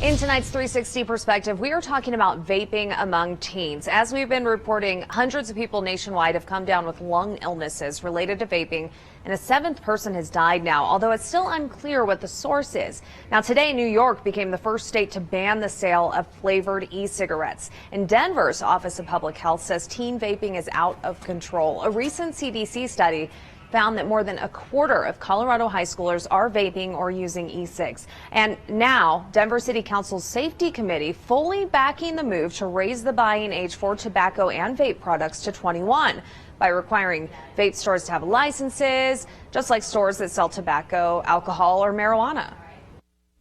In tonight's 360 perspective, we are talking about vaping among teens. As we've been reporting, hundreds of people nationwide have come down with lung illnesses related to vaping, and a seventh person has died now, although it's still unclear what the source is. Now, today, New York became the first state to ban the sale of flavored e-cigarettes. And Denver's Office of Public Health says teen vaping is out of control. A recent CDC study found that more than a quarter of Colorado high schoolers are vaping or using e-cigs. And now, Denver City Council's Safety Committee fully backing the move to raise the buying age for tobacco and vape products to 21 by requiring vape stores to have licenses, just like stores that sell tobacco, alcohol, or marijuana.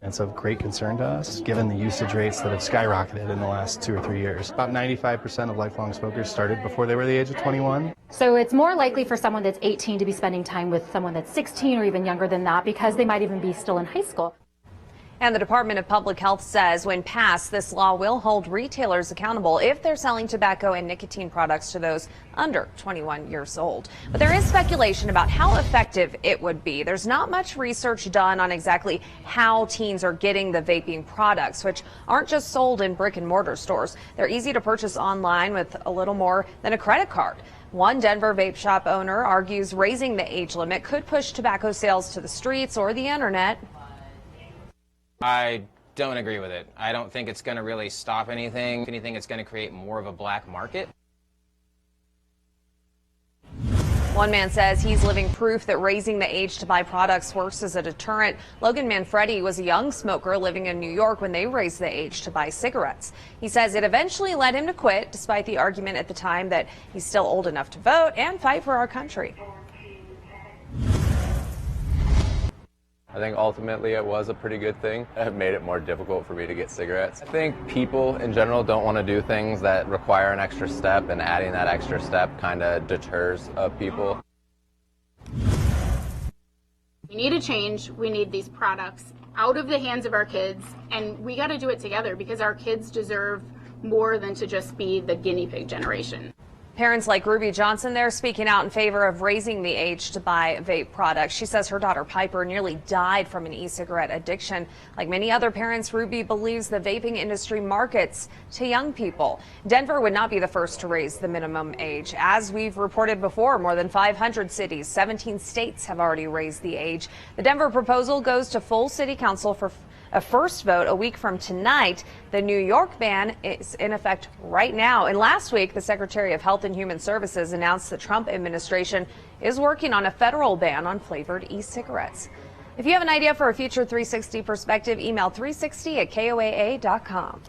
It's of great concern to us, given the usage rates that have skyrocketed in the last 2 or 3 years. About 95% of lifelong smokers started before they were the age of 21. So it's more likely for someone that's 18 to be spending time with someone that's 16 or even younger than that, because they might even be still in high school. And the Department of Public Health says when passed, this law will hold retailers accountable if they're selling tobacco and nicotine products to those under 21 years old. But there is speculation about how effective it would be. There's not much research done on exactly how teens are getting the vaping products, which aren't just sold in brick and mortar stores. They're easy to purchase online with a little more than a credit card. One Denver vape shop owner argues raising the age limit could push tobacco sales to the streets or the internet. I don't agree with it. I don't think it's going to really stop anything. If anything, it's going to create more of a black market. One man says he's living proof that raising the age to buy products works as a deterrent. Logan Manfredi was a young smoker living in New York when they raised the age to buy cigarettes. He says it eventually led him to quit, despite the argument at the time that he's still old enough to vote and fight for our country. I think ultimately it was a pretty good thing. It made it more difficult for me to get cigarettes. I think people in general don't want to do things that require an extra step, and adding that extra step kind of deters people. We need a change. We need these products out of the hands of our kids, and we got to do it together because our kids deserve more than to just be the guinea pig generation. Parents like Ruby Johnson, they're speaking out in favor of raising the age to buy vape products. She says her daughter Piper nearly died from an e-cigarette addiction. Like many other parents, Ruby believes the vaping industry markets to young people. Denver would not be the first to raise the minimum age. As we've reported before, more than 500 cities, 17 states have already raised the age. The Denver proposal goes to full city council for a first vote a week from tonight. The New York ban is in effect right now. And last week, the Secretary of Health and Human Services announced the Trump administration is working on a federal ban on flavored e-cigarettes. If you have an idea for a future 360 perspective, email 360@KOAA.com.